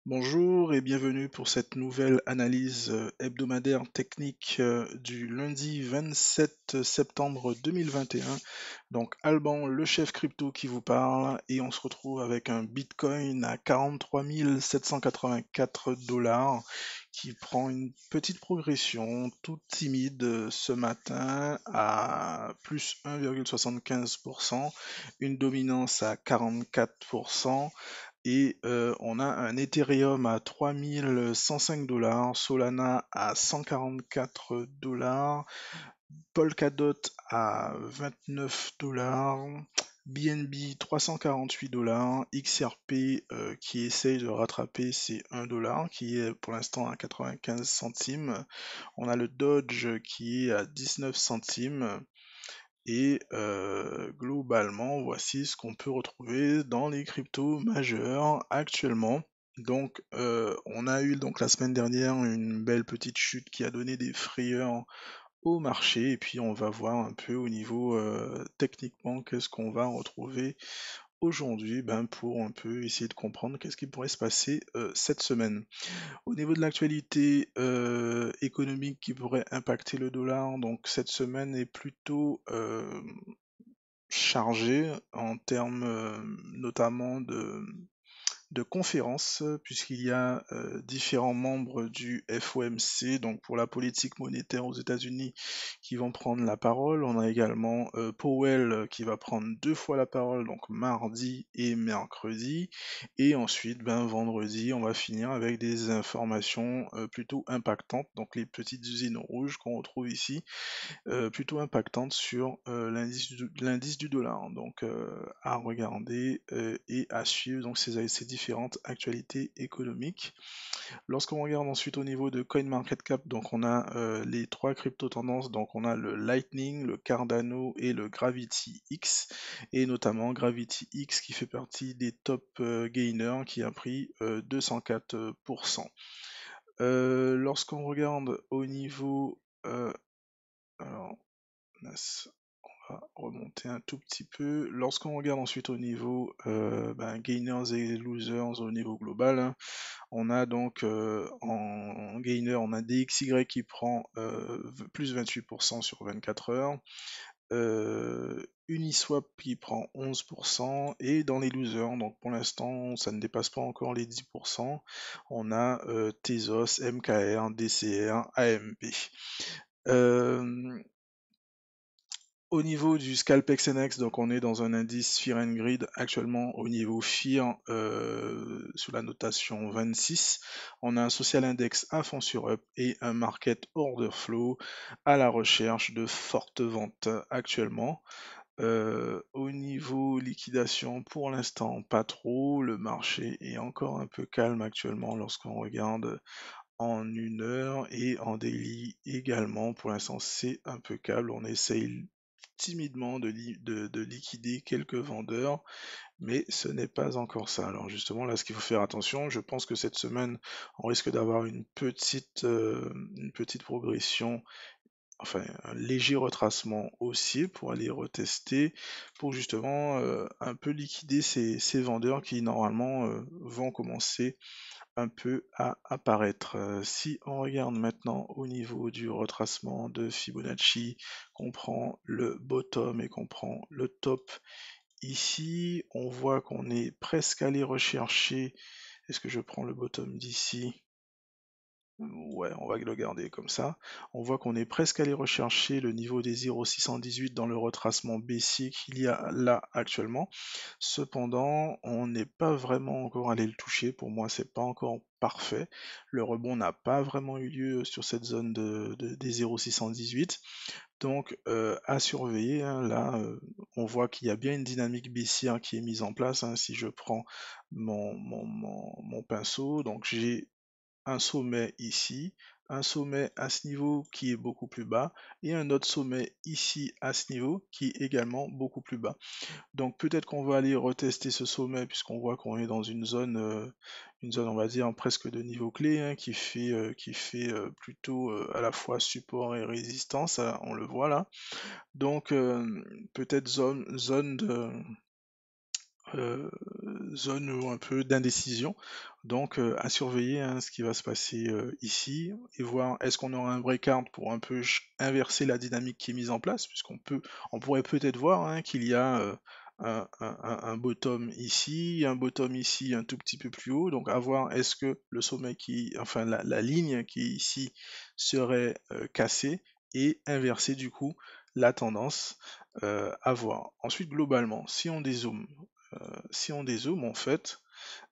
Bonjour et bienvenue pour cette nouvelle analyse hebdomadaire technique du lundi 27 septembre 2021. Donc Alban, le chef crypto qui vous parle et on se retrouve avec un Bitcoin à 43 784 dollars qui prend une petite progression toute timide ce matin à plus 1,75%, une dominance à 44%. Et on a un Ethereum à 3105 dollars, Solana à 144 dollars, Polkadot à 29 dollars, BNB 348 dollars, XRP qui essaye de rattraper ses 1 dollar, qui est pour l'instant à 95 centimes. On a le Dodge qui est à 19 centimes. Et globalement, voici ce qu'on peut retrouver dans les cryptos majeurs actuellement. Donc, on a eu donc la semaine dernière une belle petite chute qui a donné des frayeurs au marché. Et puis, on va voir un peu au niveau techniquement qu'est-ce qu'on va retrouver aujourd'hui pour un peu essayer de comprendre qu'est-ce qui pourrait se passer cette semaine. Au niveau de l'actualité économique qui pourrait impacter le dollar, donc cette semaine est plutôt chargée en termes notamment de conférences, puisqu'il y a différents membres du FOMC, donc pour la politique monétaire aux États-Unis, qui vont prendre la parole. On a également Powell qui va prendre deux fois la parole, donc mardi et mercredi. Et ensuite, vendredi, on va finir avec des informations plutôt impactantes, donc les petites usines rouges qu'on retrouve ici, plutôt impactante sur l'indice du dollar. Donc à regarder et à suivre donc ces différentes actualités économiques. Lorsqu'on regarde ensuite au niveau de CoinMarketCap, donc on a les trois crypto-tendances, donc on a le Lightning, le Cardano et le Gravity X, et notamment Gravity X qui fait partie des top gainers qui a pris 204%. Lorsqu'on regarde au niveau alors, mince, on va remonter un tout petit peu. Lorsqu'on regarde ensuite au niveau gainers et losers au niveau global, hein, on a donc en gainer, on a DXY qui prend plus 28% sur 24 heures. Uniswap qui prend 11%, et dans les losers, donc pour l'instant ça ne dépasse pas encore les 10%, on a Tezos, MKR, DCR, AMP. Euh, Au niveau du Scalpex NX, donc on est dans un indice Fear and Greed actuellement au niveau Fear sous la notation 26. On a un social index à fond sur up et un market order flow à la recherche de fortes ventes actuellement. Au niveau liquidation, pour l'instant pas trop. Le marché est encore un peu calme actuellement lorsqu'on regarde en une heure, et en daily également. Pour l'instant, c'est un peu calme. On essaye timidement de liquider quelques vendeurs, mais ce n'est pas encore ça. Alors justement, là, ce qu'il faut faire attention, je pense que cette semaine, on risque d'avoir une petite progression, enfin un léger retracement haussier pour aller retester, pour justement un peu liquider ces vendeurs qui normalement vont commencer un peu à apparaître. Si on regarde maintenant au niveau du retracement de Fibonacci, qu'on prend le bottom et qu'on prend le top, ici, on voit qu'on est presque allé rechercher. Est-ce que je prends le bottom d'ici? Ouais, on va le garder comme ça. On voit qu'on est presque allé rechercher le niveau des 0,618 dans le retracement baissier qu'il y a là actuellement. Cependant, on n'est pas vraiment encore allé le toucher. Pour moi, c'est pas encore parfait. Le rebond n'a pas vraiment eu lieu sur cette zone des 0,618. Donc, à surveiller, hein. Là, on voit qu'il y a bien une dynamique baissière qui est mise en place, hein. Si je prends mon pinceau, donc j'ai un sommet ici, un sommet à ce niveau qui est beaucoup plus bas, et un autre sommet ici à ce niveau qui est également beaucoup plus bas. Donc peut-être qu'on va aller retester ce sommet, puisqu'on voit qu'on est dans une zone, on va dire, presque de niveau clé, hein, qui fait plutôt à la fois support et résistance, on le voit là. Donc peut-être zone euh, zone un peu d'indécision. Donc à surveiller hein, ce qui va se passer ici et voir est-ce qu'on aura un breakout pour un peu inverser la dynamique qui est mise en place, on pourrait peut-être voir hein, qu'il y a un bottom ici, un bottom ici un tout petit peu plus haut. Donc à voir est-ce que le sommet enfin la ligne qui est ici serait cassée et inverser du coup la tendance à voir. Ensuite globalement, si on dézoome, en fait,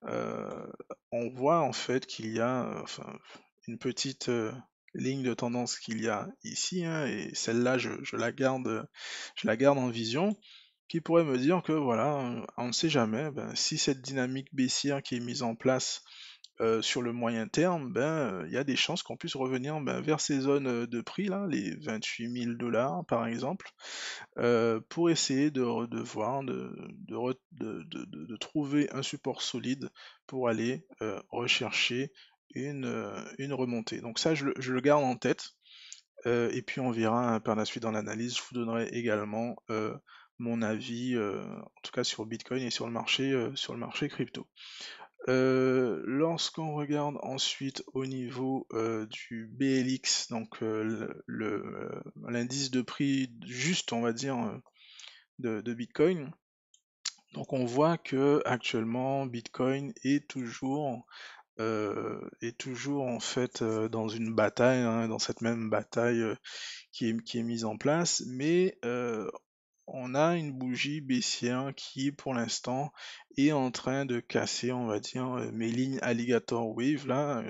euh, on voit en fait qu'il y a enfin, une petite ligne de tendance qu'il y a ici, hein, et celle-là, je la garde en vision, qui pourrait me dire que voilà, on ne sait jamais, ben, si cette dynamique baissière qui est mise en place sur le moyen terme, ben, il y a des chances qu'on puisse revenir ben, vers ces zones de prix là, les 28 000 $ par exemple, pour essayer de voir, de trouver un support solide pour aller rechercher une remontée. Donc ça, je le garde en tête, et puis on verra hein, par la suite dans l'analyse, je vous donnerai également mon avis, en tout cas sur Bitcoin et sur le marché crypto. Lorsqu'on regarde ensuite au niveau du BLX, donc l'indice de prix juste, on va dire, de Bitcoin, donc on voit que actuellement Bitcoin est toujours en fait dans une bataille, hein, dans cette même bataille qui est mise en place, mais on a une bougie baissière qui, pour l'instant, est en train de casser, on va dire, mes lignes Alligator Wave. Là,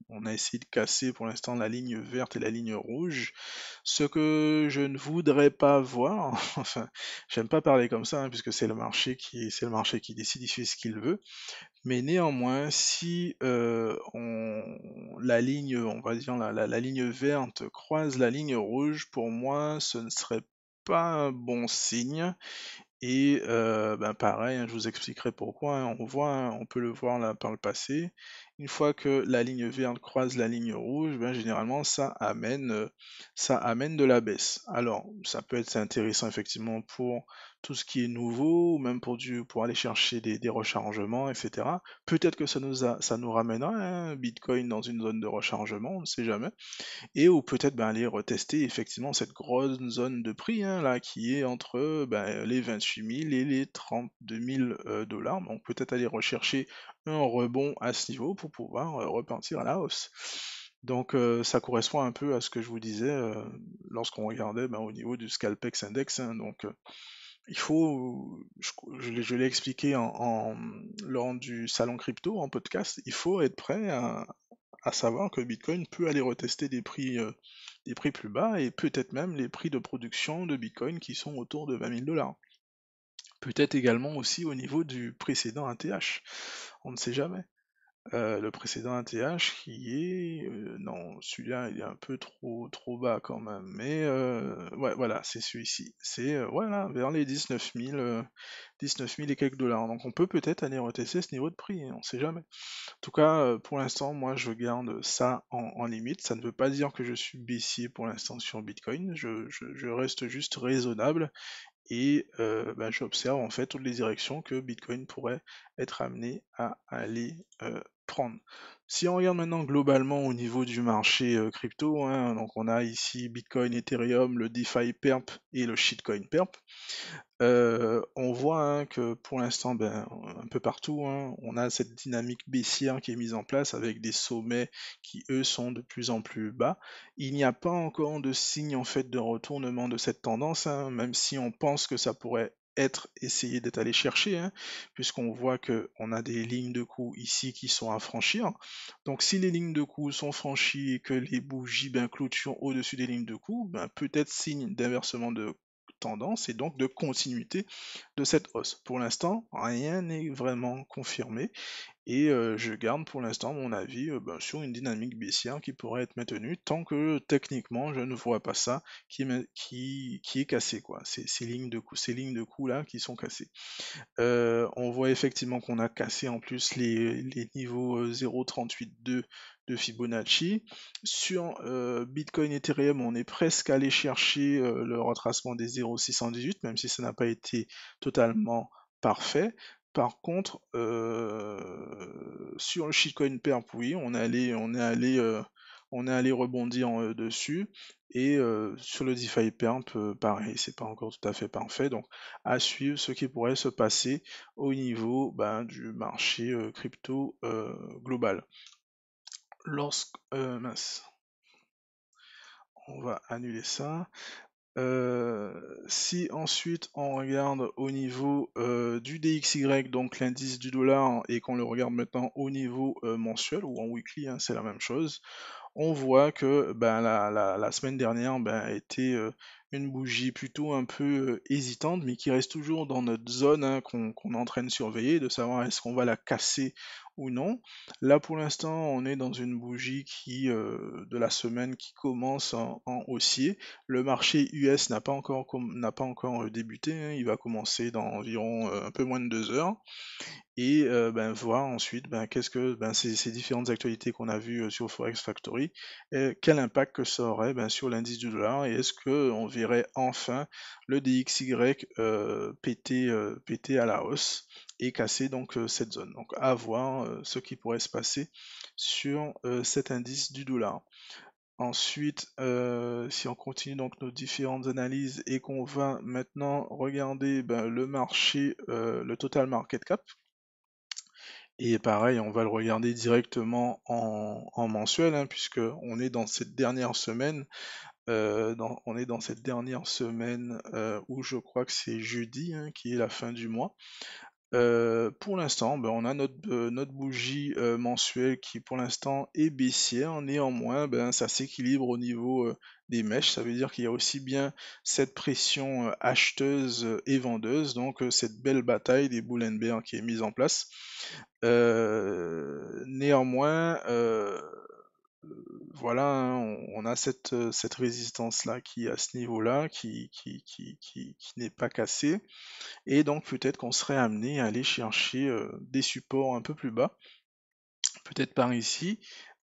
on a essayé de casser pour l'instant la ligne verte et la ligne rouge. Ce que je ne voudrais pas voir, enfin, j'aime pas parler comme ça, hein, puisque c'est le marché qui décide, il fait ce qu'il veut. Mais néanmoins, si la ligne, on va dire la ligne verte croise la ligne rouge, pour moi, ce ne serait pas un bon signe. Et ben pareil, hein, je vous expliquerai pourquoi, hein. On voit, hein, on peut le voir là par le passé. Une fois que la ligne verte croise la ligne rouge, ben généralement ça amène de la baisse. Alors, ça peut être intéressant effectivement pour tout ce qui est nouveau, ou même pour aller chercher des rechargements, etc. Peut-être que ça nous ramènera un Bitcoin dans une zone de rechargement, on ne sait jamais. Et ou peut-être ben, aller retester effectivement cette grosse zone de prix hein, là qui est entre ben, les 28 000 et les 32 000 $. Donc peut-être aller rechercher un rebond à ce niveau pour pouvoir repartir à la hausse. Donc ça correspond un peu à ce que je vous disais lorsqu'on regardait ben, au niveau du Scalpex Index, hein. Donc il faut, je l'ai expliqué lors du salon crypto en podcast, il faut être prêt à savoir que Bitcoin peut aller retester des prix plus bas et peut-être même les prix de production de Bitcoin qui sont autour de 20 000 $. Peut-être également aussi au niveau du précédent ATH. On ne sait jamais. Le précédent ATH qui est... non, celui-là il est un peu trop bas quand même. Mais ouais, voilà, c'est celui-ci. C'est voilà, vers les 19 000 et quelques dollars. Donc on peut peut-être aller retester ce niveau de prix, hein, on ne sait jamais. En tout cas, pour l'instant, moi, je garde ça en limite. Ça ne veut pas dire que je suis baissier pour l'instant sur Bitcoin. Je reste juste raisonnable et bah, j'observe en fait toutes les directions que Bitcoin pourrait être amené à aller prendre. Si on regarde maintenant globalement au niveau du marché crypto, hein, donc on a ici Bitcoin, Ethereum, le DeFi Perp et le Shitcoin Perp. On voit hein, que pour l'instant, ben, un peu partout, hein, on a cette dynamique baissière qui est mise en place avec des sommets qui, eux, sont de plus en plus bas. Il n'y a pas encore de signe en fait de retournement de cette tendance, hein, même si on pense que ça pourrait être essayé d'être allé chercher, hein, puisqu'on voit que on a des lignes de coût ici qui sont à franchir. Donc si les lignes de coût sont franchies et que les bougies ben, clôturent au-dessus des lignes de coût, ben, peut-être signe d'inversement de tendance et donc de continuité de cette hausse. Pour l'instant, rien n'est vraiment confirmé et je garde pour l'instant mon avis ben, sur une dynamique baissière qui pourrait être maintenue tant que techniquement je ne vois pas ça qui est cassé quoi. Ces lignes de coups là qui sont cassées. On voit effectivement qu'on a cassé en plus les niveaux 0,382 de Fibonacci. Sur Bitcoin Ethereum, on est presque allé chercher le retracement des 0,618, même si ça n'a pas été totalement parfait. Par contre, sur le shitcoin perp, oui, on est allé rebondir dessus. Et sur le DeFi perp, pareil, c'est pas encore tout à fait parfait. Donc, à suivre ce qui pourrait se passer au niveau ben, du marché crypto global. Mince, on va annuler ça. Euh, Si ensuite on regarde au niveau du DXY, donc l'indice du dollar, et qu'on le regarde maintenant au niveau mensuel ou en weekly, hein, c'est la même chose, on voit que ben, la semaine dernière ben, a été une bougie plutôt un peu hésitante, mais qui reste toujours dans notre zone hein, qu'on est en train de surveiller, de savoir est-ce qu'on va la casser ou non. Là pour l'instant, on est dans une bougie de la semaine qui commence en haussier. Le marché US n'a pas encore débuté, hein, il va commencer dans environ un peu moins de 2 heures et ben, voir ensuite ben, qu'est-ce que ben, ces différentes actualités qu'on a vues sur Forex Factory, quel impact que ça aurait ben, sur l'indice du dollar et est-ce qu'on verrait enfin le DXY péter à la hausse et casser donc cette zone. Donc à voir ce qui pourrait se passer sur cet indice du dollar. Ensuite, si on continue donc nos différentes analyses et qu'on va maintenant regarder ben, le marché, le total market cap, et pareil, on va le regarder directement en mensuel, hein, puisque on est dans cette dernière semaine, on est dans cette dernière semaine où je crois que c'est jeudi, hein, qui est la fin du mois. Pour l'instant, ben, on a notre bougie mensuelle qui pour l'instant est baissière, néanmoins ben, ça s'équilibre au niveau des mèches, ça veut dire qu'il y a aussi bien cette pression acheteuse et vendeuse, donc cette belle bataille des bull and bear qui est mise en place. Néanmoins, voilà, hein, on a cette résistance-là qui est à ce niveau-là, qui n'est pas cassée. Et donc peut-être qu'on serait amené à aller chercher des supports un peu plus bas, peut-être par ici,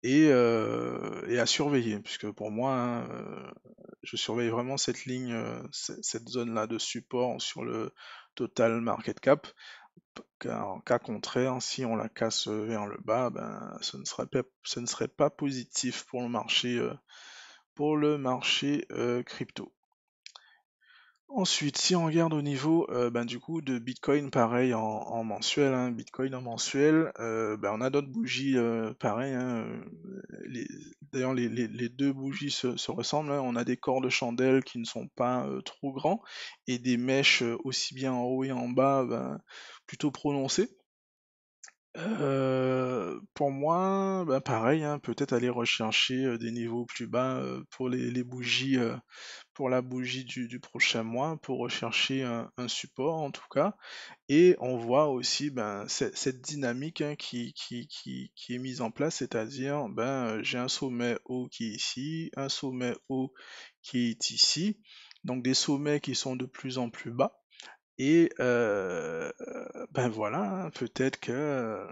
et à surveiller, puisque pour moi, hein, je surveille vraiment cette ligne, cette zone-là de support sur le total market cap, car en cas contraire, si on la casse vers le bas, ben, ce ne serait pas positif pour le marché crypto. Ensuite, si on regarde au niveau ben, du coup de Bitcoin, pareil en mensuel, hein, Bitcoin en mensuel, ben, on a d'autres bougies pareil, hein, les- d'ailleurs les deux bougies se ressemblent, hein, on a des corps de chandelle qui ne sont pas trop grands et des mèches aussi bien en haut et en bas ben, plutôt prononcées. Pour moi, ben, pareil, hein, peut-être aller rechercher des niveaux plus bas pour les bougies pour la bougie du prochain mois pour rechercher un support en tout cas. Et on voit aussi ben, cette dynamique hein, qui est mise en place, c'est-à-dire ben, j'ai un sommet haut qui est ici, un sommet haut qui est ici, donc des sommets qui sont de plus en plus bas. Et ben voilà, hein, peut-être que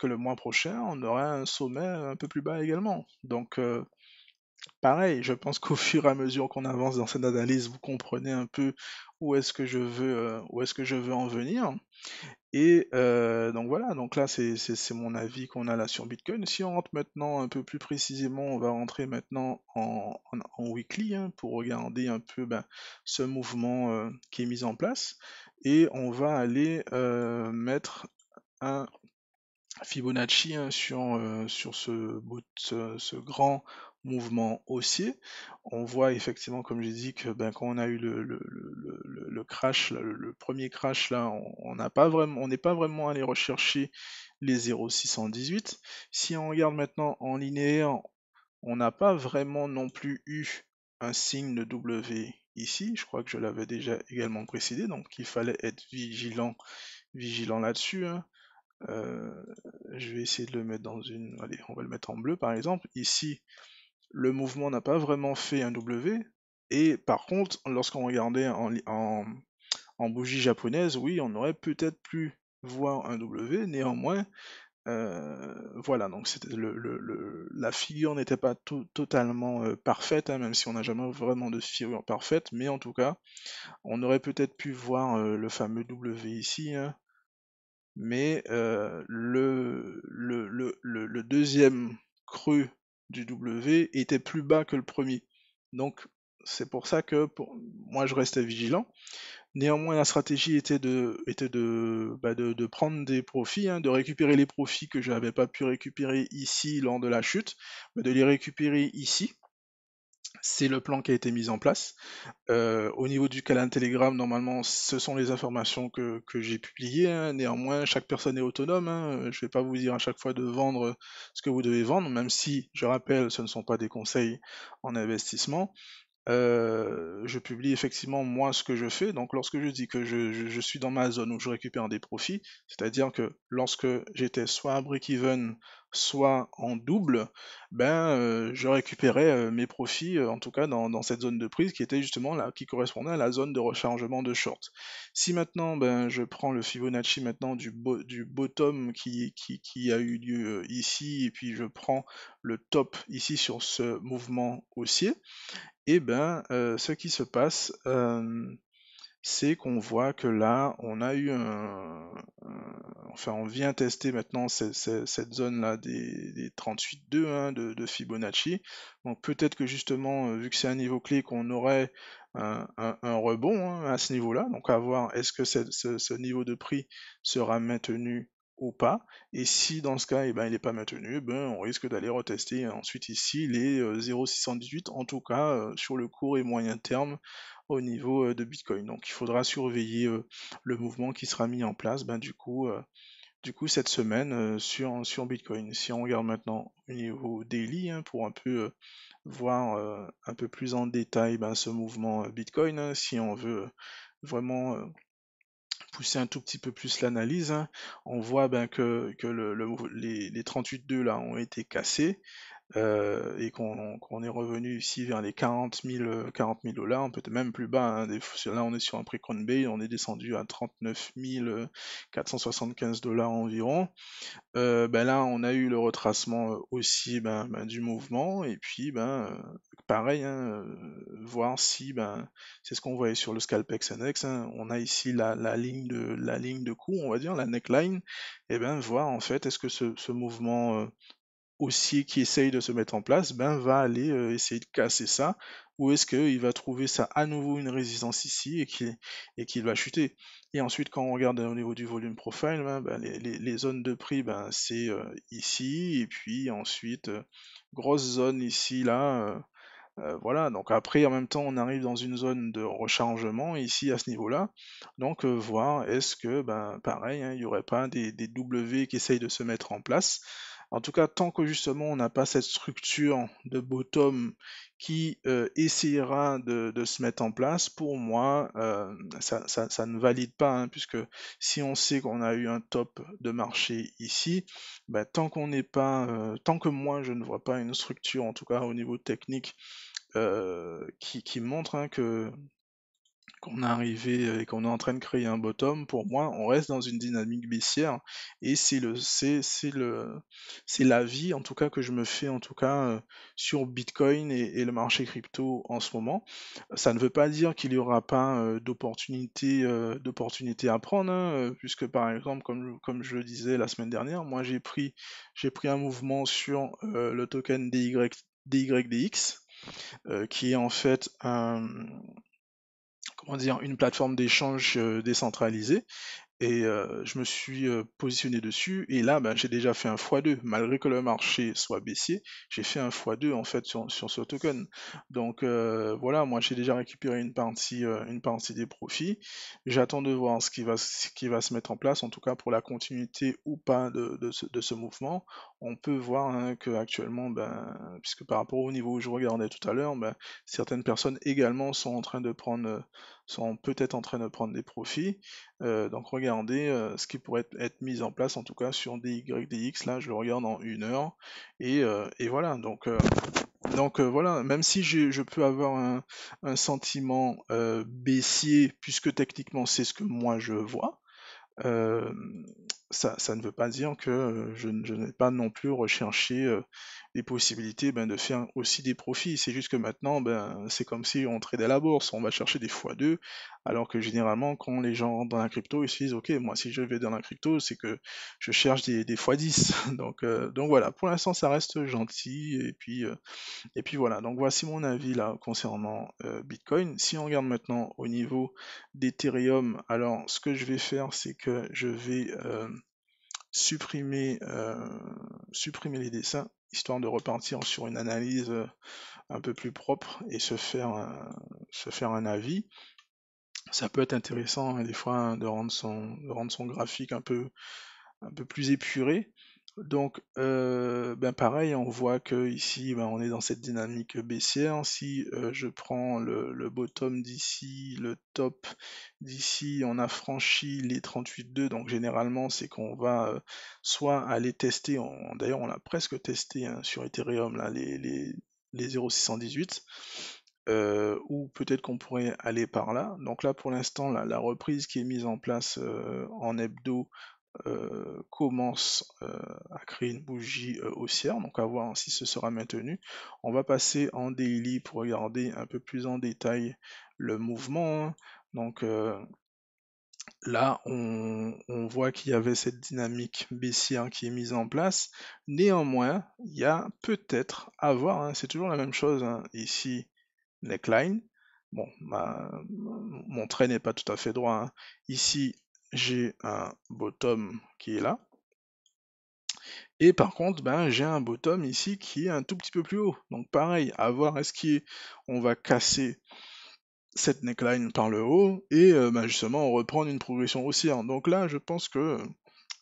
le mois prochain, on aura un sommet un peu plus bas également. Donc pareil, je pense qu'au fur et à mesure qu'on avance dans cette analyse, vous comprenez un peu où est-ce que je veux en venir. Et donc voilà, donc là c'est mon avis qu'on a là sur Bitcoin. Si on rentre maintenant un peu plus précisément, on va rentrer maintenant en weekly hein, pour regarder un peu ben, ce mouvement qui est mis en place. Et on va aller mettre un Fibonacci hein, sur ce grand mouvement haussier. On voit effectivement, comme j'ai dit, que ben, quand on a eu le crash, là, le premier crash, là, on n'est pas vraiment allé rechercher les 0,618. Si on regarde maintenant en linéaire, on n'a pas vraiment non plus eu un signe de W ici. Je crois que je l'avais déjà également précisé, donc il fallait être vigilant là-dessus, hein. Euh, je vais essayer de le mettre dans une... Allez, on va le mettre en bleu par exemple. Ici, le mouvement n'a pas vraiment fait un W. Et par contre, lorsqu'on regardait en bougie japonaise, oui, on aurait peut-être pu voir un W. Néanmoins, Voilà, donc c'était la figure n'était pas totalement parfaite, hein, même si on n'a jamais vraiment de figure parfaite, mais en tout cas, on aurait peut-être pu voir le fameux W ici, hein, mais le deuxième creux du W était plus bas que le premier. Donc c'est pour ça que moi je restais vigilant. Néanmoins, la stratégie était de prendre des profits, hein, de récupérer les profits que je n'avais pas pu récupérer ici lors de la chute, mais de les récupérer ici. C'est le plan qui a été mis en place. Au niveau du canal Telegram, normalement, ce sont les informations que j'ai publiées, hein. Néanmoins, chaque personne est autonome, hein. Je ne vais pas vous dire à chaque fois de vendre ce que vous devez vendre, même si, je rappelle, ce ne sont pas des conseils en investissement. Je publie effectivement moi ce que je fais. Donc lorsque je dis que je suis dans ma zone où je récupère des profits, c'est-à-dire que lorsque j'étais soit à break-even, soit en double, ben je récupérais mes profits, en tout cas dans cette zone de prise qui était justement là, qui correspondait à la zone de rechargement de short. Si maintenant ben je prends le Fibonacci maintenant du bottom qui a eu lieu ici, et puis je prends le top ici sur ce mouvement haussier, et ben, ce qui se passe, c'est qu'on voit que là, on a eu enfin, on vient tester maintenant cette zone-là des 38,2, hein, de Fibonacci. Donc peut-être que justement, vu que c'est un niveau clé, qu'on aurait un rebond, hein, à ce niveau-là. Donc à voir, est-ce que ce niveau de prix sera maintenu ou pas. Et si dans ce cas, eh ben, il n'est pas maintenu, eh ben, on risque d'aller retester ensuite ici les 0,618, en tout cas sur le court et moyen terme au niveau de Bitcoin. Donc il faudra surveiller le mouvement qui sera mis en place, ben, du coup cette semaine sur Bitcoin. Si on regarde maintenant au niveau daily, hein, pour un peu voir un peu plus en détail ben, ce mouvement Bitcoin, hein, si on veut vraiment pousser un tout petit peu plus l'analyse, hein, on voit ben, que les 38,2 là ont été cassés, et qu'on est revenu ici vers les 40 000 $, peut-être même plus bas, hein, là on est sur un prix Coinbase, on est descendu à 39 475 $ environ. Ben là on a eu le retracement aussi du mouvement, et puis pareil, hein, voir si c'est ce qu'on voyait sur le Scalpex Index, hein, on a ici la ligne de coup, on va dire, la neckline, et ben voir en fait est-ce que ce mouvement haussier qui essaye de se mettre en place, ben, va aller essayer de casser ça, ou est-ce qu'il va trouver ça à nouveau une résistance ici et qu'il va chuter. Et ensuite, quand on regarde au niveau du volume profile, ben, les zones de prix, ben, c'est ici, et puis ensuite, grosse zone ici, là. Voilà, donc après, en même temps, on arrive dans une zone de rechargement ici à ce niveau-là. Donc, voir est-ce que, ben, pareil, hein, il n'y aurait pas des W qui essayent de se mettre en place. En tout cas, tant que justement on n'a pas cette structure de bottom qui essayera de se mettre en place, pour moi, ça ne valide pas, hein, puisque si on sait qu'on a eu un top de marché ici, ben, tant que moi je ne vois pas une structure, en tout cas au niveau technique, qui montre, hein, qu'on est arrivé et qu'on est en train de créer un bottom. Pour moi, on reste dans une dynamique baissière, et c'est l'avis en tout cas que je me fais en tout cas sur Bitcoin et le marché crypto en ce moment. Ça ne veut pas dire qu'il n'y aura pas d'opportunités à prendre, hein, puisque par exemple, comme je le disais la semaine dernière, moi j'ai pris un mouvement sur le token DYDX, qui est en fait comment dire, une plateforme d'échange décentralisée, et je me suis positionné dessus, et là j'ai déjà fait un x2, malgré que le marché soit baissier, j'ai fait un x2 en fait sur ce token. Donc voilà, moi j'ai déjà récupéré une partie des profits. J'attends de voir ce qui va se mettre en place, en tout cas pour la continuité ou pas de ce mouvement. On peut voir, hein, que actuellement, puisque par rapport au niveau où je regardais tout à l'heure, certaines personnes également sont peut-être en train de prendre des profits. Donc regardez ce qui pourrait être mis en place, en tout cas sur DYDX, là je le regarde en 1 heure, et voilà, donc voilà, même si je peux avoir un sentiment baissier, puisque techniquement c'est ce que moi je vois, euh, ça ne veut pas dire que je n'ai pas non plus recherché les possibilités de faire aussi des profits. C'est juste que maintenant, c'est comme si on tradait à la bourse, on va chercher des fois 2, alors que généralement, quand les gens rentrent dans la crypto, ils se disent, ok, moi si je vais dans la crypto, c'est que je cherche des fois 10. Donc voilà, pour l'instant, ça reste gentil, et puis voilà, donc voici mon avis là concernant Bitcoin. Si on regarde maintenant au niveau d'Ethereum, alors ce que je vais faire, c'est que je vais supprimer, supprimer les dessins, histoire de repartir sur une analyse un peu plus propre et se faire un avis. Ça peut être intéressant hein, des fois hein, de rendre son graphique un peu plus épuré. Donc, pareil, on voit que ici, on est dans cette dynamique baissière. Si je prends le bottom d'ici, le top d'ici, on a franchi les 38,2. Donc, généralement, c'est qu'on va soit aller tester, d'ailleurs, on l'a presque testé hein, sur Ethereum, là, les 0,618. Ou peut-être qu'on pourrait aller par là. Donc là, pour l'instant, la reprise qui est mise en place en hebdo commence à créer une bougie haussière, donc à voir si ce sera maintenu. On va passer en daily pour regarder un peu plus en détail le mouvement, hein. Donc là, on voit qu'il y avait cette dynamique baissière qui est mise en place. Néanmoins, il y a peut-être à voir, hein, c'est toujours la même chose, hein. Ici, neckline. Bon, mon trait n'est pas tout à fait droit, hein. Ici, j'ai un bottom qui est là. Et par contre, j'ai un bottom ici qui est un tout petit peu plus haut. Donc pareil, à voir est-ce qu'on va casser cette neckline par le haut et justement reprendre une progression haussière. Donc là, je pense que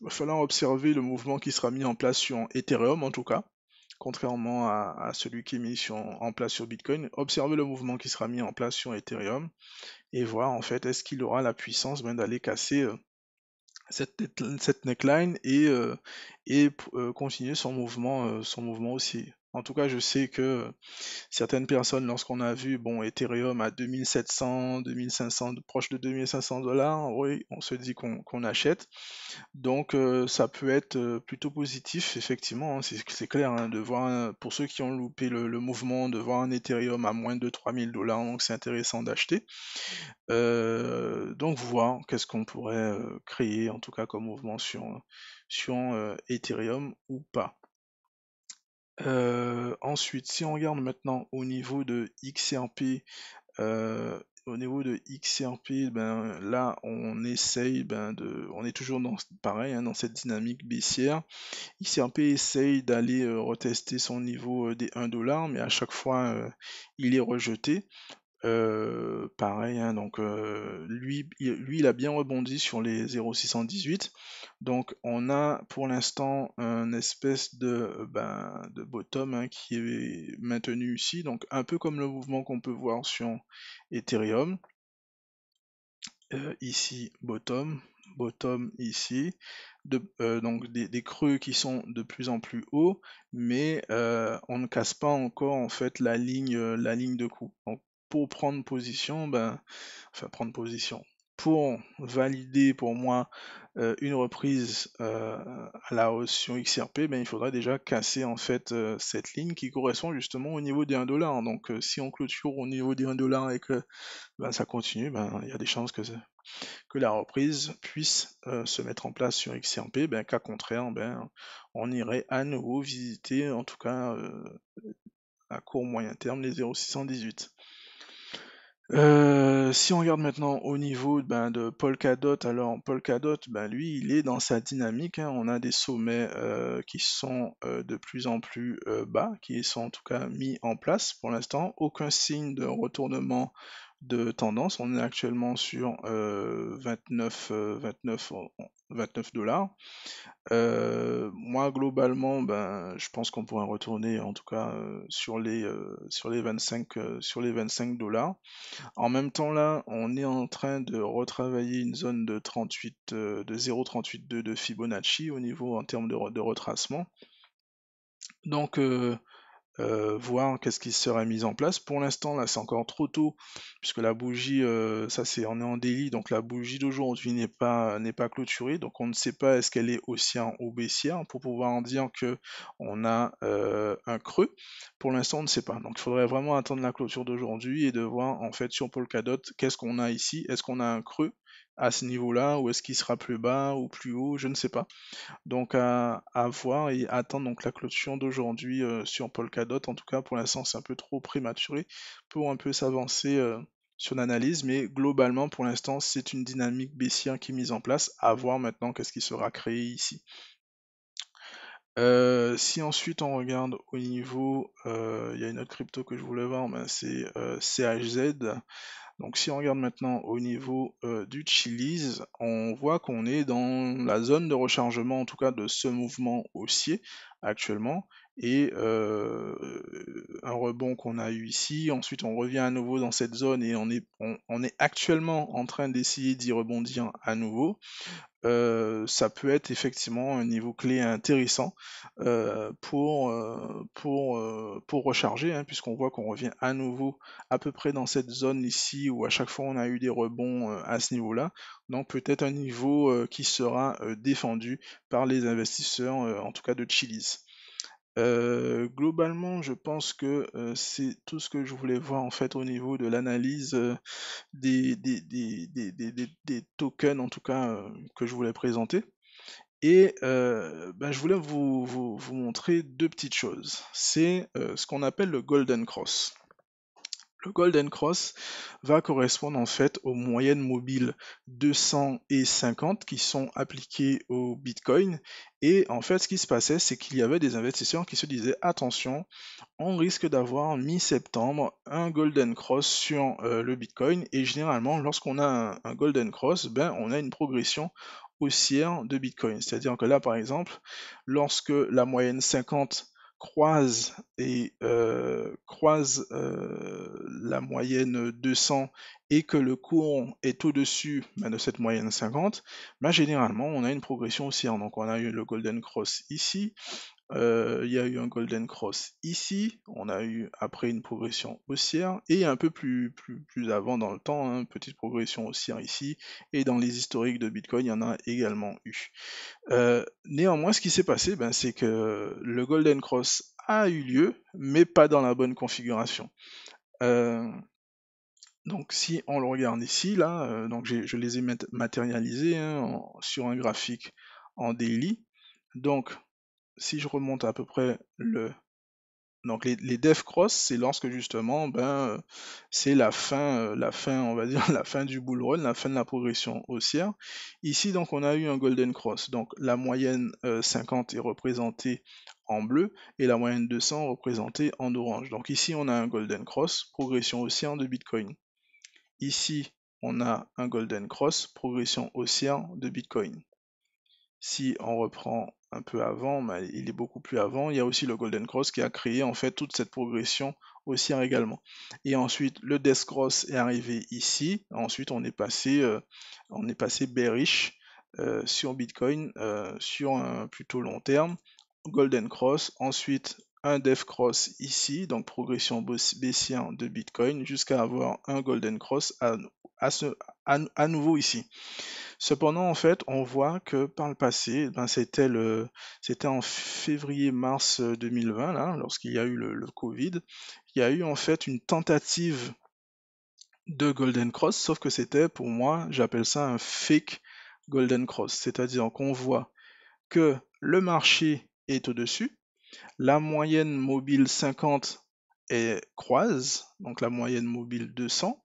va falloir observer le mouvement qui sera mis en place sur Ethereum en tout cas, contrairement à celui qui est mis en place sur Bitcoin. Observer le mouvement qui sera mis en place sur Ethereum et voir en fait est-ce qu'il aura la puissance d'aller casser cette neckline et continuer son mouvement aussi. En tout cas, je sais que certaines personnes, lorsqu'on a vu bon, Ethereum à 2700, 2500, proche de 2500 $, oui, on se dit qu'on achète. Donc ça peut être plutôt positif, effectivement, hein, c'est clair, hein, de voir, pour ceux qui ont loupé le mouvement, de voir un Ethereum à moins de 3000 $, donc c'est intéressant d'acheter. Donc voir qu'est-ce qu'on pourrait créer, en tout cas comme mouvement sur Ethereum ou pas. Ensuite, si on regarde maintenant au niveau de XRP, là on essaye on est toujours pareil hein, dans cette dynamique baissière. XRP essaye d'aller retester son niveau des 1 $, mais à chaque fois il est rejeté. Pareil, hein, donc lui, il a bien rebondi sur les 0,618. Donc on a pour l'instant un espèce de bottom hein, qui est maintenu ici, donc un peu comme le mouvement qu'on peut voir sur Ethereum. Ici, bottom ici. Donc des creux qui sont de plus en plus hauts, mais on ne casse pas encore en fait la ligne de coup. Donc pour prendre position, enfin prendre position, pour valider pour moi une reprise à la hausse sur XRP, il faudrait déjà casser en fait cette ligne qui correspond justement au niveau des 1 $. Donc si on clôture au niveau des 1 $ et que ça continue, il y a des chances que la reprise puisse se mettre en place sur XRP, cas contraire, on irait à nouveau visiter, en tout cas à court moyen terme, les 0,618. Si on regarde maintenant au niveau de Polkadot, alors Polkadot, lui, il est dans sa dynamique, hein. On a des sommets qui sont de plus en plus bas, qui sont en tout cas mis en place pour l'instant. Aucun signe de retournement de tendance. On est actuellement sur 29, 29 $. Moi, globalement, je pense qu'on pourrait retourner en tout cas sur les 25 $. En même temps, là, on est en train de retravailler une zone de 38, de 0,382 de Fibonacci au niveau en termes de retracement. Donc, voir qu'est-ce qui serait mis en place. Pour l'instant, là, c'est encore trop tôt, puisque la bougie, on est en daily, donc la bougie d'aujourd'hui n'est pas clôturée, donc on ne sait pas est-ce qu'elle est haussière ou baissière pour pouvoir en dire que on a un creux. Pour l'instant, on ne sait pas. Donc il faudrait vraiment attendre la clôture d'aujourd'hui et de voir en fait sur Polkadot qu'est-ce qu'on a ici. Est-ce qu'on a un creux à ce niveau-là, ou est-ce qu'il sera plus bas ou plus haut, je ne sais pas. Donc à voir et attendre donc la clôture d'aujourd'hui sur Polkadot. En tout cas, pour l'instant, c'est un peu trop prématuré pour un peu s'avancer sur l'analyse, mais globalement, pour l'instant, c'est une dynamique baissière qui est mise en place. À voir maintenant qu'est-ce qui sera créé ici. Si ensuite on regarde au niveau, il y a une autre crypto que je voulais voir, mais c'est CHZ. Donc si on regarde maintenant au niveau du Chiliz, on voit qu'on est dans la zone de rechargement, en tout cas de ce mouvement haussier actuellement, et un rebond qu'on a eu ici. Ensuite, on revient à nouveau dans cette zone et on est actuellement en train d'essayer d'y rebondir à nouveau. Ça peut être effectivement un niveau clé intéressant pour recharger, hein, puisqu'on voit qu'on revient à nouveau à peu près dans cette zone ici où à chaque fois on a eu des rebonds à ce niveau-là. Donc peut-être un niveau qui sera défendu par les investisseurs, en tout cas de Chiliz. Globalement, je pense que c'est tout ce que je voulais voir en fait au niveau de l'analyse des tokens en tout cas que je voulais présenter. Et ben, je voulais vous montrer deux petites choses. C'est ce qu'on appelle le Golden Cross. Le Golden Cross va correspondre en fait aux moyennes mobiles 200 et 50 qui sont appliquées au Bitcoin. Et en fait, ce qui se passait, c'est qu'il y avait des investisseurs qui se disaient attention, on risque d'avoir mi-septembre un Golden Cross sur le Bitcoin. Et généralement, lorsqu'on a un Golden Cross, ben, on a une progression haussière de Bitcoin. C'est-à-dire que là, par exemple, lorsque la moyenne 50 croise la moyenne 200 et que le cours est au-dessus ben, de cette moyenne 50, ben, généralement on a une progression haussière. Donc on a eu le Golden Cross ici, il y a eu un Golden Cross ici, on a eu après une progression haussière, et un peu plus avant dans le temps, hein, petite progression haussière ici, et dans les historiques de Bitcoin, il y en a également eu. Néanmoins, ce qui s'est passé, ben, c'est que le Golden Cross a eu lieu, mais pas dans la bonne configuration. Euh, donc si on le regarde ici, là, donc je les ai matérialisés hein, sur un graphique en daily. Donc si je remonte à peu près donc les dev cross, c'est lorsque justement, ben, c'est la fin, on va dire, la fin du bull run, la fin de la progression haussière. Ici, donc, on a eu un golden cross. Donc, la moyenne 50 est représentée en bleu et la moyenne 200 représentée en orange. Donc ici, on a un golden cross, progression haussière de Bitcoin. Ici, on a un golden cross, progression haussière de Bitcoin. Si on reprend un peu avant, mais il est beaucoup plus avant, il y a aussi le Golden Cross qui a créé en fait toute cette progression haussière également. Et ensuite, le Death Cross est arrivé ici. Ensuite, on est passé bearish sur Bitcoin sur un plutôt long terme. Golden Cross, ensuite un Death Cross ici, donc progression baissière de Bitcoin, jusqu'à avoir un Golden Cross à nouveau ici. Cependant, en fait, on voit que par le passé, ben, c'était en février-mars 2020, là, lorsqu'il y a eu le Covid, il y a eu en fait une tentative de Golden Cross, sauf que c'était, pour moi, j'appelle ça un fake Golden Cross. C'est-à-dire qu'on voit que le marché est au-dessus, la moyenne mobile 50 croise, donc la moyenne mobile 200,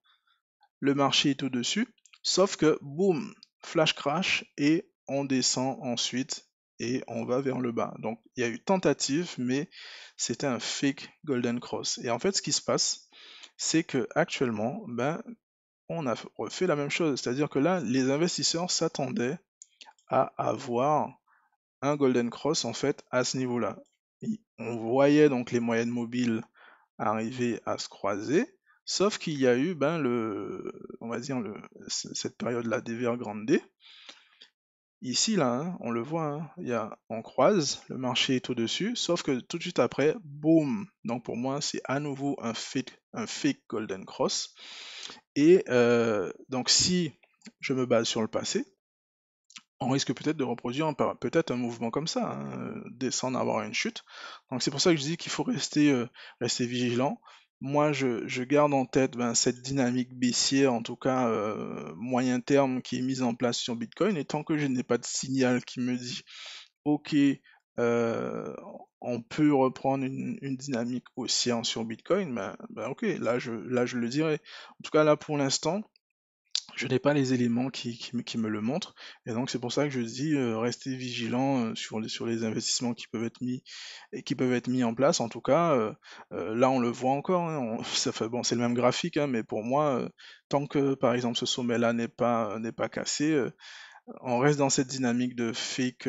le marché est au-dessus, sauf que, boum, flash crash, et on descend ensuite, et on va vers le bas. Donc, il y a eu tentative, mais c'était un fake Golden Cross. Et en fait, ce qui se passe, c'est que actuellement, ben, on a refait la même chose. C'est-à-dire que là, les investisseurs s'attendaient à avoir un Golden Cross, en fait, à ce niveau-là. On voyait donc les moyennes mobiles arriver à se croiser, sauf qu'il y a eu ben, on va dire cette période-là d'Evergrande, Ici, là, hein, on le voit, hein, on croise, le marché est au-dessus, sauf que tout de suite après, boum. Donc pour moi, c'est à nouveau un fake Golden Cross. Et donc si je me base sur le passé, on risque peut-être de reproduire peut-être un mouvement comme ça, hein, descendre, avoir une chute. Donc c'est pour ça que je dis qu'il faut rester vigilant. Moi, je garde en tête ben, cette dynamique baissière, en tout cas moyen terme, qui est mise en place sur Bitcoin. Et tant que je n'ai pas de signal qui me dit, OK, euh, on peut reprendre une dynamique haussière sur Bitcoin, ben, OK, là je le dirai. En tout cas, là pour l'instant, je n'ai pas les éléments qui me le montrent. Et donc c'est pour ça que je dis rester vigilant sur les investissements qui peuvent être mis et qui peuvent être mis en place. En tout cas, là on le voit encore, hein, ça fait, bon, c'est le même graphique, hein, mais pour moi, tant que par exemple ce sommet-là n'est pas cassé, on reste dans cette dynamique de fake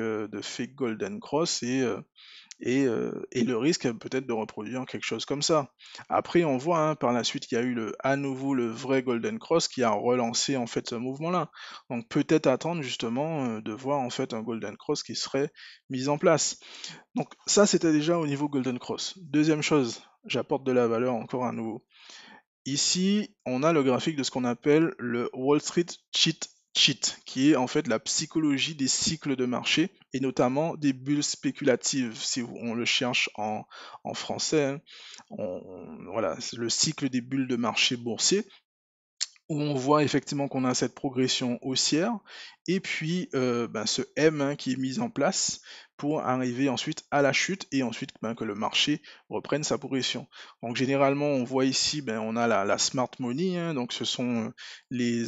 Golden Cross et le risque peut-être de reproduire quelque chose comme ça. Après, on voit hein, par la suite qu'il y a eu à nouveau le vrai Golden Cross qui a relancé en fait ce mouvement-là. Donc peut-être attendre justement de voir en fait un Golden Cross qui serait mis en place. Donc ça, c'était déjà au niveau Golden Cross. Deuxième chose, j'apporte de la valeur encore à nouveau. Ici, on a le graphique de ce qu'on appelle le Wall Street Cheat Sheet, qui est en fait la psychologie des cycles de marché et notamment des bulles spéculatives, si on le cherche en français. Hein. Voilà, c'est le cycle des bulles de marché boursier où on voit effectivement qu'on a cette progression haussière, et puis ben, ce M hein, qui est mis en place pour arriver ensuite à la chute, et ensuite ben, que le marché reprenne sa progression. Donc généralement on voit ici, ben, on a la smart money, hein, donc ce sont les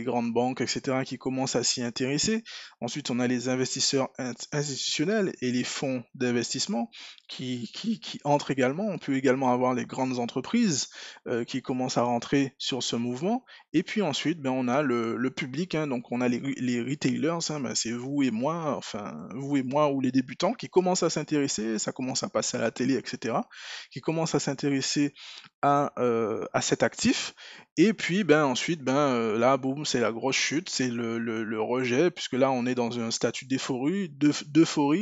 grandes banques, etc., qui commencent à s'y intéresser. Ensuite on a les investisseurs institutionnels et les fonds d'investissement qui entrent également. On peut également avoir les grandes entreprises qui commencent à rentrer sur ce mouvement. Et puis ensuite, ben, on a le public, hein, donc on a les retailers, hein, ben, c'est vous et moi, enfin vous et moi ou les débutants qui commencent à s'intéresser, ça commence à passer à la télé, etc., qui commencent à s'intéresser à cet actif. Et puis ben, ensuite, ben, là, boum, c'est la grosse chute, c'est le rejet, puisque là on est dans un statut d'euphorie,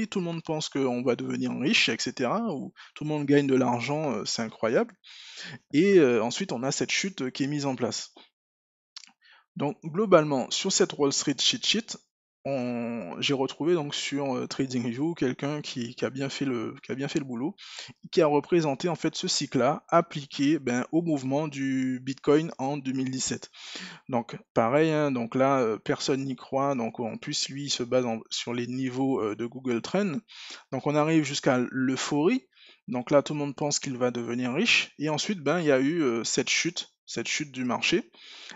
tout le monde pense qu'on va devenir riche, etc., ou tout le monde gagne de l'argent, c'est incroyable. Et ensuite, on a cette chute qui est mise en place. Donc, globalement, sur cette Wall Street cheat sheet, j'ai retrouvé donc sur TradingView quelqu'un qui a bien fait le boulot, qui a représenté en fait ce cycle-là appliqué ben, au mouvement du Bitcoin en 2017. Donc, pareil, hein, donc là, personne n'y croit, donc en plus, lui, il se base sur les niveaux de Google Trends. Donc, on arrive jusqu'à l'euphorie. Donc là, tout le monde pense qu'il va devenir riche. Et ensuite, ben, il y a eu cette chute du marché.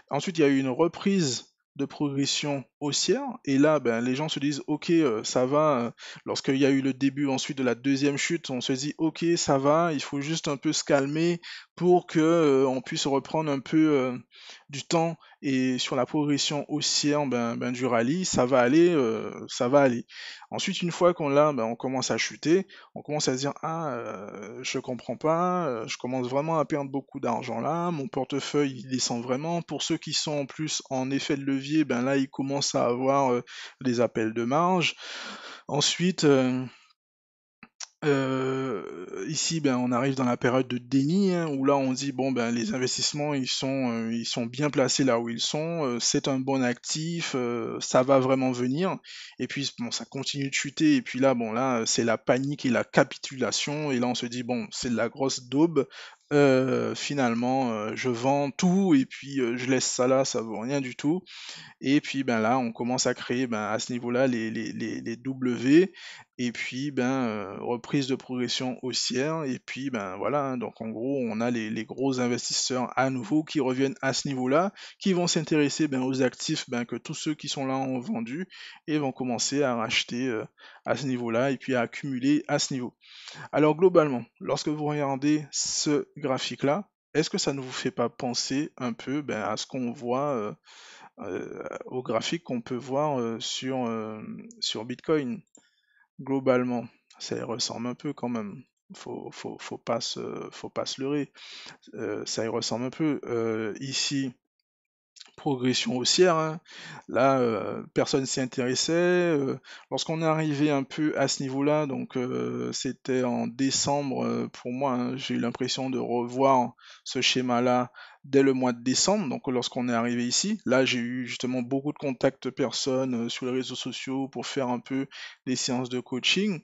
Ensuite, il y a eu une reprise de progression haussière, et là, ben, les gens se disent, ok, ça va. Lorsqu'il y a eu le début ensuite de la deuxième chute, on se dit, ok, ça va, il faut juste un peu se calmer pour que on puisse reprendre un peu du temps, et sur la progression haussière ben, du rallye, ça va aller, ça va aller. Ensuite, une fois qu'on l'a, ben, on commence à chuter, on commence à se dire, ah, je comprends pas, je commence vraiment à perdre beaucoup d'argent là, mon portefeuille il descend vraiment. Pour ceux qui sont en plus en effet de levier, ben là ils commencent à avoir des appels de marge. Ensuite, ici, ben, on arrive dans la période de déni, hein, où là on dit bon ben les investissements ils sont bien placés là où ils sont, c'est un bon actif, ça va vraiment venir. Et puis bon ça continue de chuter, et puis là bon là c'est la panique et la capitulation, et là on se dit bon c'est de la grosse daube. Finalement je vends tout et puis je laisse ça là, ça vaut rien du tout. Et puis ben là, on commence à créer ben, à ce niveau-là les W, et puis ben reprise de progression haussière, et puis ben voilà, hein, donc en gros, on a les gros investisseurs à nouveau qui reviennent à ce niveau-là, qui vont s'intéresser ben, aux actifs ben, que tous ceux qui sont là ont vendus, et vont commencer à racheter à ce niveau-là, et puis à accumuler à ce niveau. Alors globalement, lorsque vous regardez ce graphique-là, est-ce que ça ne vous fait pas penser un peu ben, à ce qu'on voit au graphique qu'on peut voir sur Bitcoin, globalement? Ça y ressemble un peu quand même. Faut pas se leurrer. Ça y ressemble un peu. Ici, progression haussière, hein. Là, personne s'y intéressait. Lorsqu'on est arrivé un peu à ce niveau-là, donc c'était en décembre pour moi, hein, j'ai eu l'impression de revoir ce schéma-là dès le mois de décembre. Donc lorsqu'on est arrivé ici, là j'ai eu justement beaucoup de contacts personnes sur les réseaux sociaux pour faire un peu des séances de coaching.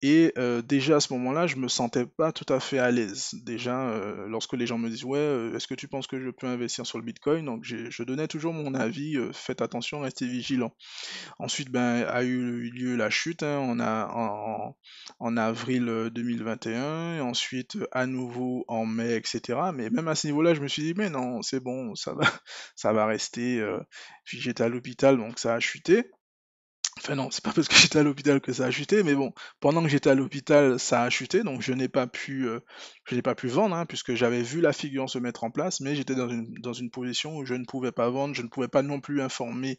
Et déjà à ce moment-là, je me sentais pas tout à fait à l'aise. Déjà, lorsque les gens me disent: «Ouais, est-ce que tu penses que je peux investir sur le bitcoin?» Donc je donnais toujours mon avis, faites attention, restez vigilants. Ensuite, ben, a eu lieu la chute, hein, en avril 2021, et ensuite à nouveau en mai, etc. Mais même à ce niveau-là, je me suis dit: «Mais non, c'est bon, ça va, ça va rester». Puis j'étais à l'hôpital, donc ça a chuté. Enfin non, c'est pas parce que j'étais à l'hôpital que ça a chuté, mais bon, pendant que j'étais à l'hôpital, ça a chuté, donc je n'ai pas pu vendre, hein, puisque j'avais vu la figure se mettre en place, mais j'étais dans une position où je ne pouvais pas vendre, je ne pouvais pas non plus informer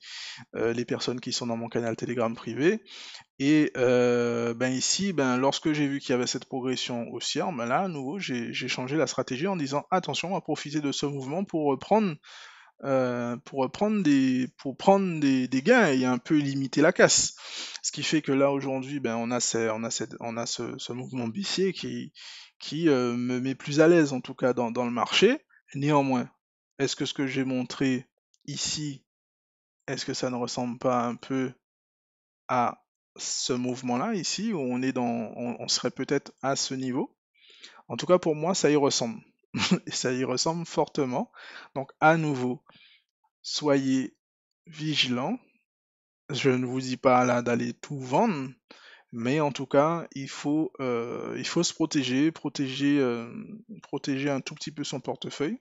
les personnes qui sont dans mon canal Telegram privé. Et ben ici, ben lorsque j'ai vu qu'il y avait cette progression haussière, ben là à nouveau j'ai changé la stratégie en disant attention, on va profiter de ce mouvement pour prendre des gains et un peu limiter la casse. Ce qui fait que là aujourd'hui, ben on a ce mouvement baissier qui me met plus à l'aise en tout cas dans le marché. Néanmoins, est-ce que ce que j'ai montré ici, est-ce que ça ne ressemble pas un peu à ce mouvement-là ici où on serait peut-être à ce niveau? En tout cas pour moi, ça y ressemble. Et ça y ressemble fortement. Donc à nouveau, soyez vigilants. Je ne vous dis pas là d'aller tout vendre, mais en tout cas, il faut se protéger, protéger un tout petit peu son portefeuille.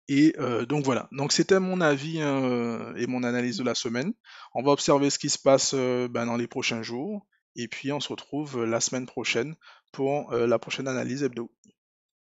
Et donc voilà. Donc c'était mon avis, hein, et mon analyse de la semaine. On va observer ce qui se passe ben, dans les prochains jours. Et puis on se retrouve la semaine prochaine pour la prochaine analyse hebdo.